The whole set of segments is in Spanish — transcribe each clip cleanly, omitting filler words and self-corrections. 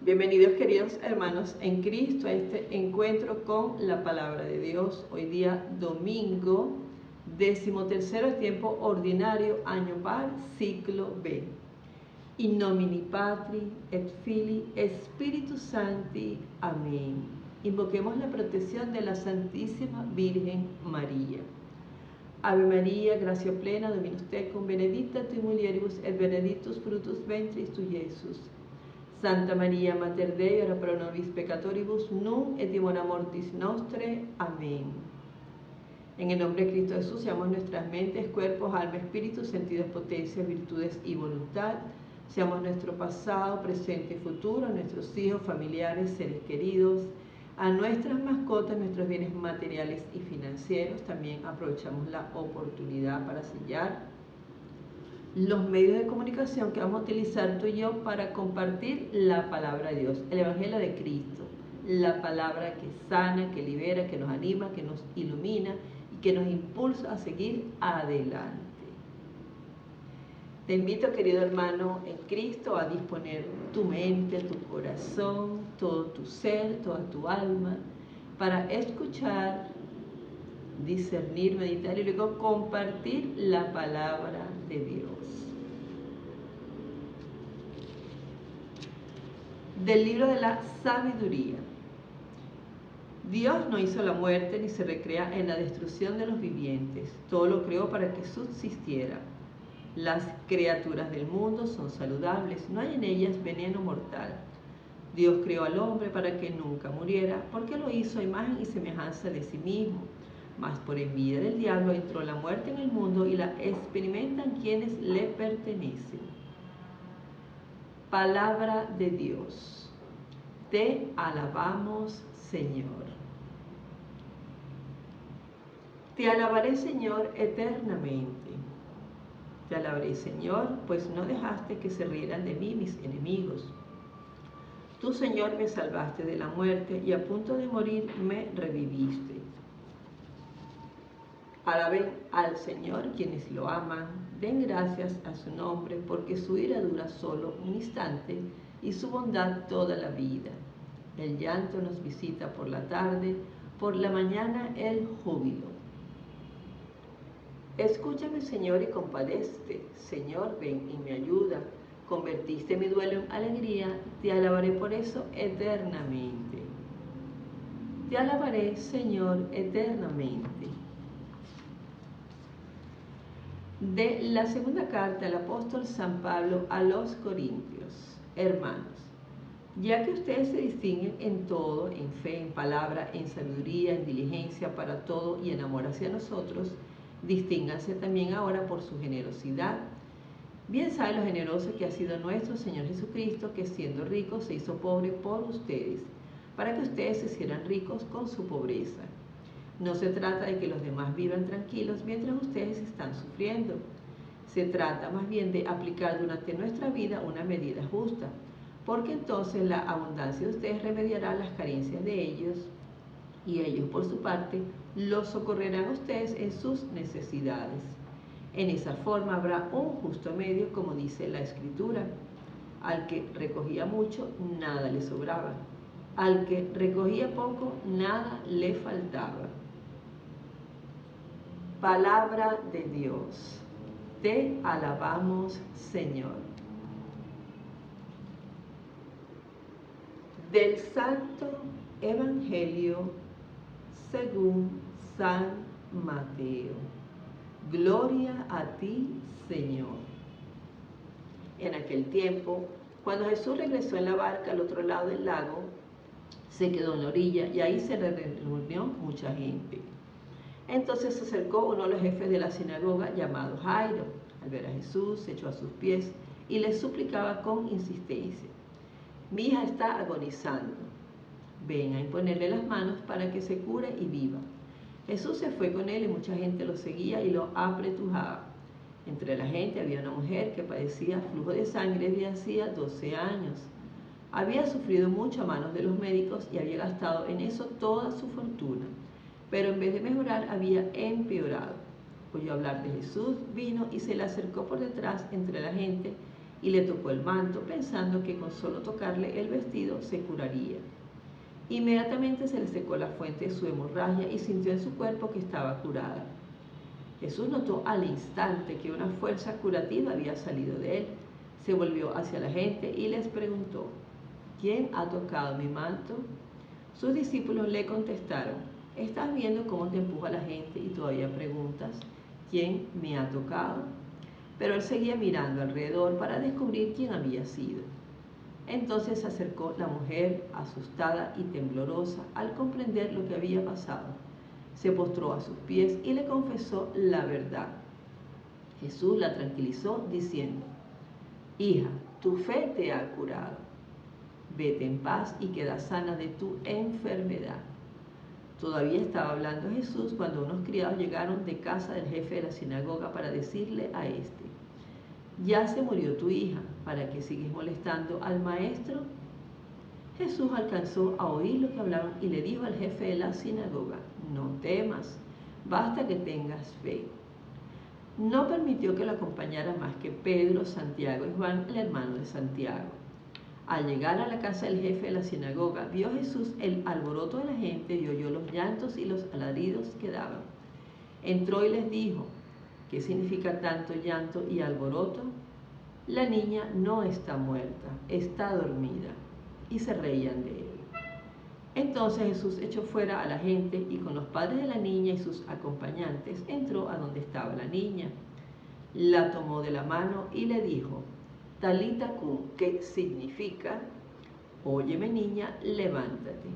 Bienvenidos queridos hermanos en Cristo a este encuentro con la palabra de Dios. Hoy día domingo, 13º tiempo ordinario, año par, ciclo B. In nomine Patri et Filii Spiritus Sancti. Amén. Invoquemos la protección de la Santísima Virgen María. Ave María, gracia plena, Dominus tecum, benedicta tui mulieribus et benedictus fructus ventris tui, Iesus. Santa María, Mater Dei, ora pro nobis peccatoribus, nunc et in hora mortis nostre. Amén. En el nombre de Cristo Jesús, seamos nuestras mentes, cuerpos, alma, espíritu, sentidos, potencias, virtudes y voluntad. Seamos nuestro pasado, presente y futuro, nuestros hijos, familiares, seres queridos, a nuestras mascotas, nuestros bienes materiales y financieros. También aprovechamos la oportunidad para sellar los medios de comunicación que vamos a utilizar tú y yo para compartir la palabra de Dios, el Evangelio de Cristo, la palabra que sana, que libera, que nos anima, que nos ilumina y que nos impulsa a seguir adelante. Te invito, querido hermano en Cristo, a disponer tu mente, tu corazón, todo tu ser, toda tu alma, para escuchar, discernir, meditar y luego compartir la palabra de Dios. Del libro de la sabiduría. Dios no hizo la muerte ni se recrea en la destrucción de los vivientes. Todo lo creó para que subsistiera. Las criaturas del mundo son saludables, no hay en ellas veneno mortal. Dios creó al hombre para que nunca muriera, porque lo hizo a imagen y semejanza de sí mismo. Mas por envidia del diablo entró la muerte en el mundo y la experimentan quienes le pertenecen. Palabra de Dios. Te alabamos, Señor. Te alabaré, Señor, eternamente. Te alabaré, Señor, pues no dejaste que se rieran de mí mis enemigos. Tú, Señor, me salvaste de la muerte y a punto de morir me reviviste. Alaben al Señor quienes lo aman, den gracias a su nombre, porque su ira dura solo un instante y su bondad toda la vida. El llanto nos visita por la tarde, por la mañana el júbilo. Escúchame, Señor, y compadécete. Señor, ven y me ayuda. Convertiste mi duelo en alegría, te alabaré por eso eternamente. Te alabaré, Señor, eternamente. De la segunda carta del apóstol San Pablo a los Corintios. Hermanos, ya que ustedes se distinguen en todo, en fe, en palabra, en sabiduría, en diligencia para todo y en amor hacia nosotros, distínganse también ahora por su generosidad. Bien sabe lo generoso que ha sido nuestro Señor Jesucristo, que siendo rico se hizo pobre por ustedes, para que ustedes se hicieran ricos con su pobreza. No se trata de que los demás vivan tranquilos mientras ustedes están sufriendo. Se trata más bien de aplicar durante nuestra vida una medida justa, porque entonces la abundancia de ustedes remediará las carencias de ellos y ellos por su parte los socorrerán a ustedes en sus necesidades. En esa forma habrá un justo medio, como dice la Escritura. Al que recogía mucho, nada le sobraba. Al que recogía poco, nada le faltaba. Palabra de Dios. Te alabamos, Señor. Del Santo Evangelio según San Mateo. Gloria a ti, Señor. En aquel tiempo, cuando Jesús regresó en la barca al otro lado del lago, se quedó en la orilla y ahí se reunió mucha gente. Entonces se acercó uno de los jefes de la sinagoga llamado Jairo. Al ver a Jesús, se echó a sus pies y le suplicaba con insistencia: mi hija está agonizando. Ven a imponerle las manos para que se cure y viva. Jesús se fue con él y mucha gente lo seguía y lo apretujaba. Entre la gente había una mujer que padecía flujo de sangre desde hacía 12 años. Había sufrido mucho a manos de los médicos y había gastado en eso toda su fortuna, pero en vez de mejorar había empeorado. Oyó hablar de Jesús, vino y se le acercó por detrás entre la gente y le tocó el manto, pensando que con solo tocarle el vestido se curaría. Inmediatamente se le secó la fuente de su hemorragia y sintió en su cuerpo que estaba curada. Jesús notó al instante que una fuerza curativa había salido de él. Se volvió hacia la gente y les preguntó: ¿quién ha tocado mi manto? Sus discípulos le contestaron: ¿estás viendo cómo te empuja la gente y todavía preguntas: ¿quién me ha tocado? Pero él seguía mirando alrededor para descubrir quién había sido. Entonces se acercó la mujer, asustada y temblorosa al comprender lo que había pasado. Se postró a sus pies y le confesó la verdad. Jesús la tranquilizó diciendo: hija, tu fe te ha curado. Vete en paz y queda sana de tu enfermedad. Todavía estaba hablando Jesús cuando unos criados llegaron de casa del jefe de la sinagoga para decirle a este: ya se murió tu hija, ¿para qué sigues molestando al maestro? Jesús alcanzó a oír lo que hablaban y le dijo al jefe de la sinagoga: no temas, basta que tengas fe. No permitió que lo acompañara más que Pedro, Santiago y Juan, el hermano de Santiago. Al llegar a la casa del jefe de la sinagoga, vio Jesús el alboroto de la gente y oyó los llantos y los alaridos que daban. Entró y les dijo: ¿qué significa tanto llanto y alboroto? La niña no está muerta, está dormida. Y se reían de él. Entonces Jesús echó fuera a la gente y con los padres de la niña y sus acompañantes entró a donde estaba la niña. La tomó de la mano y le dijo: Talita cum, que significa: óyeme niña, levántate.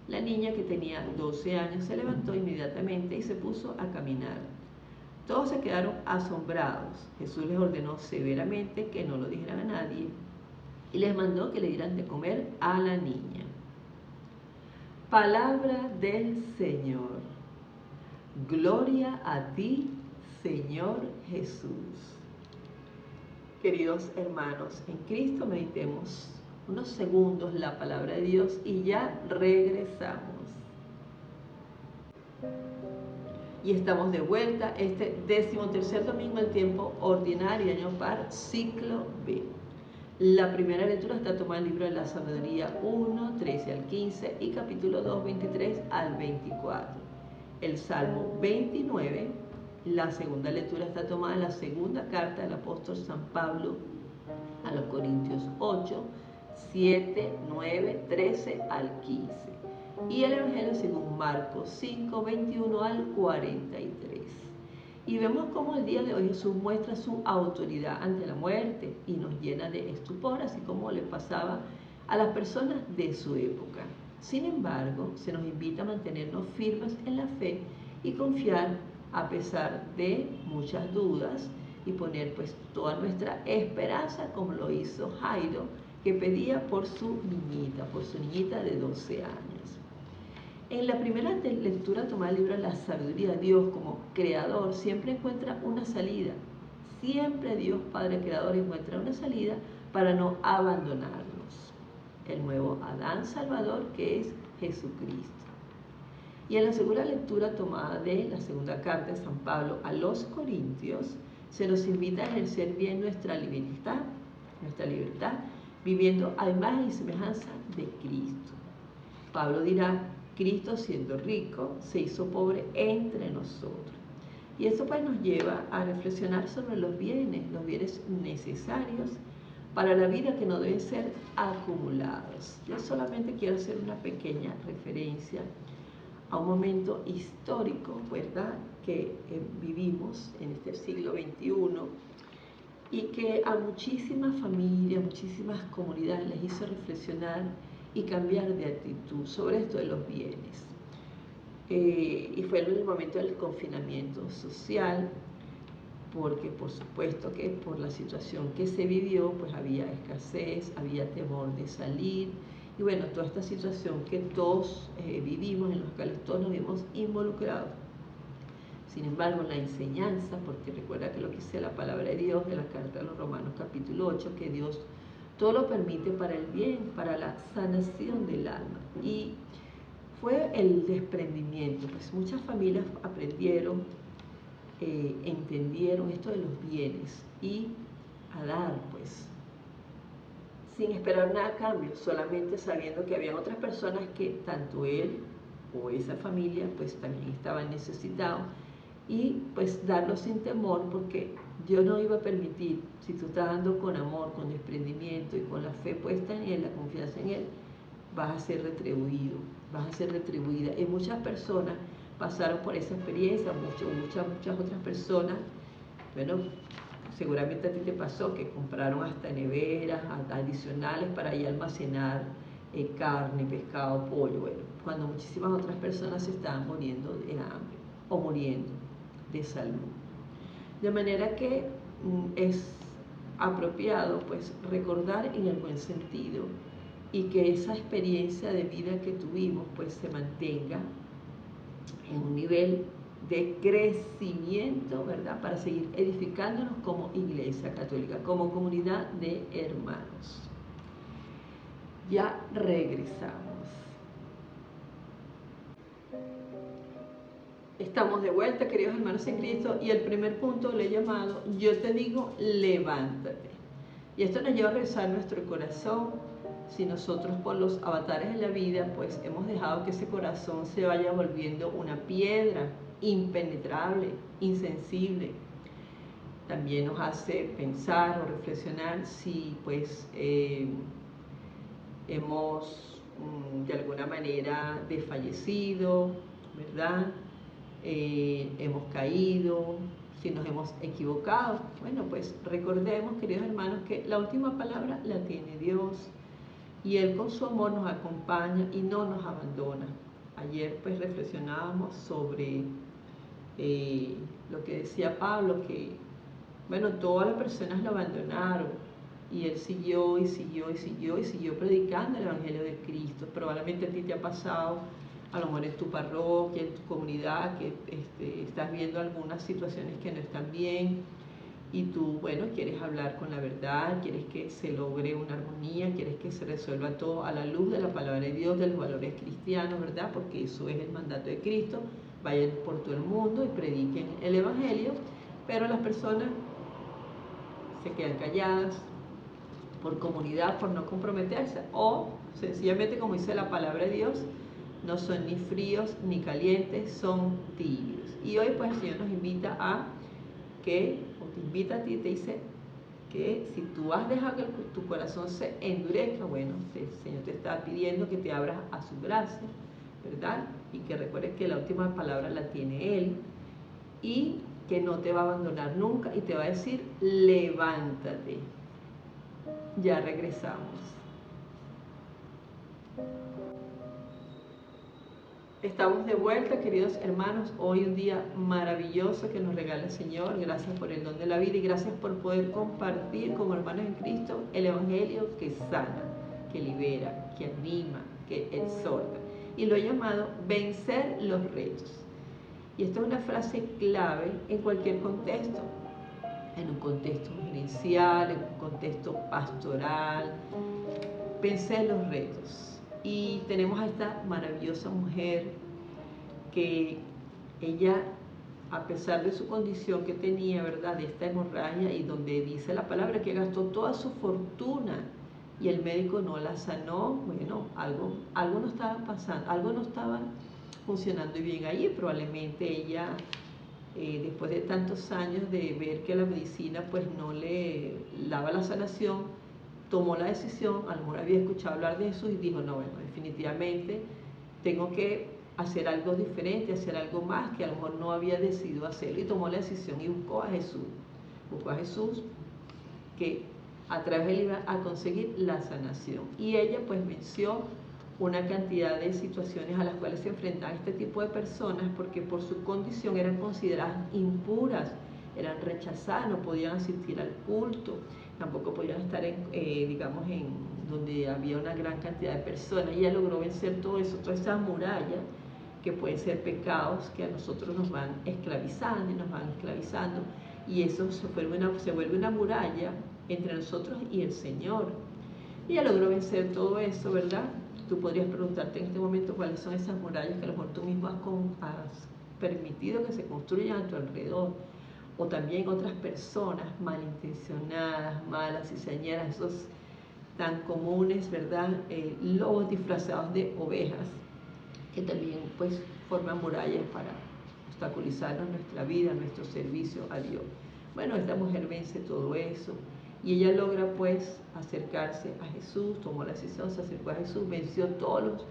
La niña, que tenía 12 años, se levantó inmediatamente y se puso a caminar. Todos se quedaron asombrados. Jesús les ordenó severamente que no lo dijeran a nadie y les mandó que le dieran de comer a la niña. Palabra del Señor. Gloria a ti, Señor Jesús. Queridos hermanos, en Cristo meditemos unos segundos la palabra de Dios y ya regresamos. Y estamos de vuelta este 13º domingo del tiempo ordinario, año par, ciclo B. La primera lectura está tomada del libro de la Sabiduría 1, 13 al 15 y capítulo 2, 23 al 24. El Salmo 29, la segunda lectura está tomada en la segunda carta del apóstol San Pablo a los Corintios 8, 7, 9, 13 al 15. Y el Evangelio según Marcos 5, 21 al 43. Y vemos cómo el día de hoy Jesús muestra su autoridad ante la muerte y nos llena de estupor, así como le pasaba a las personas de su época. Sin embargo, se nos invita a mantenernos firmes en la fe y confiar a pesar de muchas dudas y poner pues toda nuestra esperanza, como lo hizo Jairo, que pedía por su niñita de 12 años. En la primera lectura tomada del libro de la Sabiduría, Dios como creador siempre encuentra una salida. Siempre Dios Padre Creador encuentra una salida para no abandonarnos. El nuevo Adán Salvador, que es Jesucristo. Y en la segunda lectura tomada de la segunda carta de San Pablo a los Corintios, se nos invita a ejercer bien nuestra libertad, viviendo a imagen y semejanza de Cristo. Pablo dirá: Cristo, siendo rico, se hizo pobre entre nosotros. Y eso pues nos lleva a reflexionar sobre los bienes necesarios para la vida, que no deben ser acumulados. Yo solamente quiero hacer una pequeña referencia a un momento histórico, ¿verdad?, que vivimos en este siglo XXI y que a muchísimas familias, muchísimas comunidades les hizo reflexionar y cambiar de actitud sobre esto de los bienes. Y fue en el momento del confinamiento social, porque por supuesto que por la situación que se vivió, pues había escasez, había temor de salir, y bueno, toda esta situación que todos vivimos, en los cuales todos nos vimos involucrados. Sin embargo, la enseñanza, porque recuerda que lo que dice la palabra de Dios de la carta de los Romanos capítulo 8, que Dios todo lo permite para el bien, para la sanación del alma. Y fue el desprendimiento, pues muchas familias aprendieron, entendieron esto de los bienes y a dar pues sin esperar nada a cambio, solamente sabiendo que habían otras personas que tanto él o esa familia pues también estaban necesitados, y pues darlo sin temor, porque Dios no iba a permitir, si tú estás dando con amor, con desprendimiento y con la fe puesta en Él, la confianza en Él, vas a ser retribuido, vas a ser retribuida. Y muchas personas pasaron por esa experiencia, muchas otras personas, bueno, seguramente a ti te pasó que compraron hasta neveras adicionales para ahí almacenar carne, pescado, pollo, bueno, cuando muchísimas otras personas se estaban muriendo de hambre o muriendo de salud. De manera que es apropiado pues recordar en el buen sentido, y que esa experiencia de vida que tuvimos pues se mantenga en un nivel de crecimiento, ¿verdad? Para seguir edificándonos como Iglesia Católica, como comunidad de hermanos. Ya regresamos. Estamos de vuelta, queridos hermanos en Cristo, y el primer punto le he llamado, yo te digo, levántate. Y esto nos lleva a revisar nuestro corazón. Si nosotros por los avatares de la vida, pues hemos dejado que ese corazón se vaya volviendo una piedra impenetrable, insensible. También nos hace pensar o reflexionar si pues hemos de alguna manera desfallecido, ¿verdad? Hemos caído, si nos hemos equivocado. Bueno, pues recordemos, queridos hermanos, que la última palabra la tiene Dios, y Él con su amor nos acompaña y no nos abandona. Ayer pues reflexionábamos sobre lo que decía Pablo, que bueno, todas las personas lo abandonaron, y él siguió y siguió y siguió y siguió predicando el Evangelio de Cristo. Probablemente a ti te ha pasado, a lo mejor en tu parroquia, en tu comunidad, que estás viendo algunas situaciones que no están bien, y tú, bueno, quieres hablar con la verdad, quieres que se logre una armonía, quieres que se resuelva todo a la luz de la palabra de Dios, de los valores cristianos, ¿verdad? Porque eso es el mandato de Cristo. Vayan por todo el mundo y prediquen el Evangelio, pero las personas se quedan calladas por comodidad, por no comprometerse, o sencillamente, como dice la palabra de Dios, no son ni fríos ni calientes, son tibios. Y hoy pues el Señor nos invita a que, o te invita a ti, te dice que si tú has dejado que tu corazón se endurezca, bueno, el Señor te está pidiendo que te abras a su gracia, ¿verdad? Y que recuerdes que la última palabra la tiene Él, y que no te va a abandonar nunca, y te va a decir, levántate. Ya regresamos. Estamos de vuelta, queridos hermanos. Hoy un día maravilloso que nos regala el Señor. Gracias por el don de la vida y gracias por poder compartir como hermanos en Cristo el Evangelio que sana, que libera, que anima, que exhorta. Y lo he llamado vencer los retos. Y esta es una frase clave en cualquier contexto. En un contexto gerencial, en un contexto pastoral. Vencer los retos. Y tenemos a esta maravillosa mujer que ella, a pesar de su condición que tenía, ¿verdad?, de esta hemorragia, y donde dice la palabra que gastó toda su fortuna y el médico no la sanó, bueno, algo no estaba pasando, algo no estaba funcionando bien allí. Probablemente ella, después de tantos años de ver que la medicina pues no le daba la sanación, tomó la decisión, a lo mejor había escuchado hablar de Jesús y dijo, no, bueno, definitivamente tengo que hacer algo diferente, hacer algo más que a lo mejor no había decidido hacerlo, y tomó la decisión y buscó a Jesús que a través de él iba a conseguir la sanación. Y ella pues venció una cantidad de situaciones a las cuales se enfrentaban este tipo de personas, porque por su condición eran consideradas impuras, eran rechazadas, no podían asistir al culto, tampoco podían estar digamos, en donde había una gran cantidad de personas. Y ella logró vencer todo eso, toda esa muralla, que pueden ser pecados que a nosotros nos van esclavizando y nos van esclavizando, y eso se vuelve una muralla entre nosotros y el Señor. Y ella logró vencer todo eso, ¿verdad? Tú podrías preguntarte en este momento cuáles son esas murallas que a lo mejor tú mismo has permitido que se construyan a tu alrededor, o también otras personas malintencionadas, malas, cizañeras, esos tan comunes, ¿verdad? Lobos disfrazados de ovejas, que también pues forman murallas para obstaculizarnos nuestra vida, nuestro servicio a Dios. Bueno, esta mujer vence todo eso y ella logra pues acercarse a Jesús, tomó la decisión, se acercó a Jesús, venció todos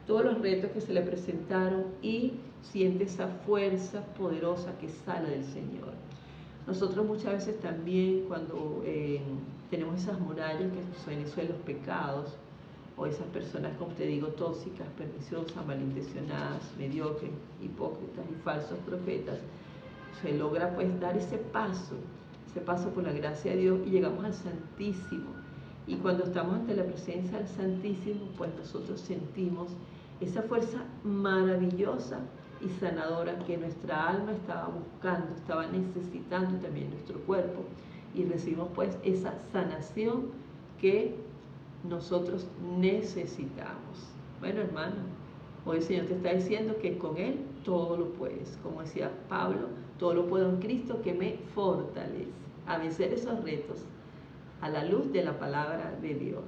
los retos que se le presentaron y siente esa fuerza poderosa que sale del Señor. Nosotros muchas veces también cuando tenemos esas murallas que suelen ser los pecados, o esas personas, como te digo, tóxicas, perniciosas, malintencionadas, mediocres, hipócritas y falsos profetas, se logra pues dar ese paso por la gracia de Dios y llegamos al Santísimo. Y cuando estamos ante la presencia del Santísimo, pues nosotros sentimos esa fuerza maravillosa y sanadora que nuestra alma estaba buscando, estaba necesitando también nuestro cuerpo, y recibimos pues esa sanación que nosotros necesitamos. Bueno, hermano, hoy el Señor te está diciendo que con Él todo lo puedes. Como decía Pablo, todo lo puedo en Cristo que me fortalece a vencer esos retos a la luz de la palabra de Dios.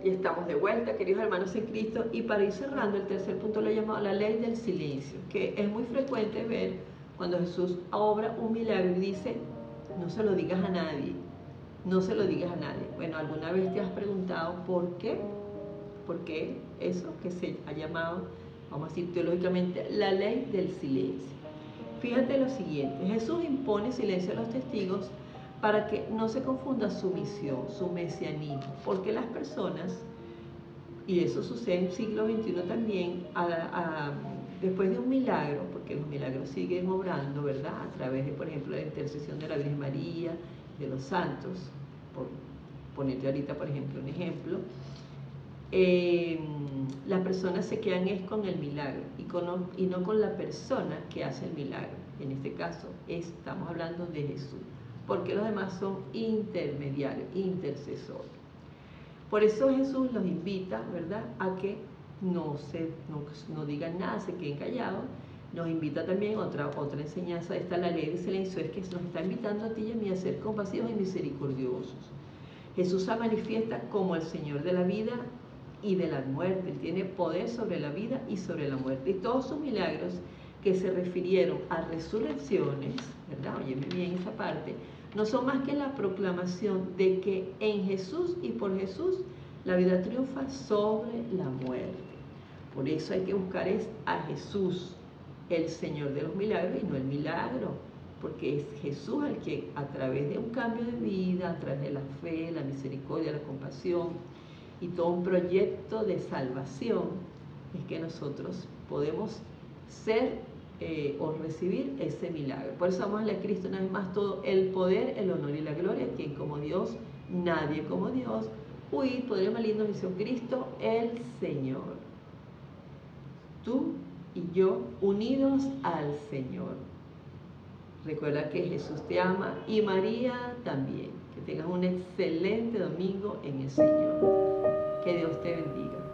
Y estamos de vuelta, queridos hermanos en Cristo, y para ir cerrando, el tercer punto lo he llamado la ley del silencio, que es muy frecuente ver cuando Jesús obra un milagro y dice: no se lo digas a nadie, no se lo digas a nadie. Bueno, ¿alguna vez te has preguntado por qué? ¿Por qué eso que se ha llamado, vamos a decir teológicamente, la ley del silencio? Fíjate lo siguiente: Jesús impone silencio a los testigos para que no se confunda su misión, su mesianismo, porque las personas, y eso sucede en el siglo XXI también, después de un milagro, porque los milagros siguen obrando, ¿verdad? A través de, por ejemplo, la intercesión de la Virgen María, de los santos, por ponerte ahorita, por ejemplo, un ejemplo, las personas se quedan es con el milagro y no con la persona que hace el milagro. En este caso estamos hablando de Jesús, porque los demás son intermediarios, intercesores. Por eso Jesús los invita, ¿verdad?, a que no digan nada, se queden callados. Nos invita también, otra enseñanza, esta la ley del silencio, es que nos está invitando a ti y a mí a ser compasivos y misericordiosos. Jesús se manifiesta como el Señor de la vida y de la muerte. Él tiene poder sobre la vida y sobre la muerte. Y todos sus milagros que se refirieron a resurrecciones, ¿verdad? Óyeme bien esa parte, no son más que la proclamación de que en Jesús y por Jesús la vida triunfa sobre la muerte. Por eso hay que buscar a Jesús, el Señor de los milagros, y no el milagro, porque es Jesús el que, a través de un cambio de vida, a través de la fe, la misericordia, la compasión y todo un proyecto de salvación, es que nosotros podemos ser o recibir ese milagro. Por eso vamos a darle a Cristo una vez más todo el poder, el honor y la gloria, quien como Dios, nadie como Dios. Huid, poder maligno, misión, Cristo el Señor. Tú y yo unidos al Señor. Recuerda que Jesús te ama y María también. Que tengas un excelente domingo en el Señor. Que Dios te bendiga.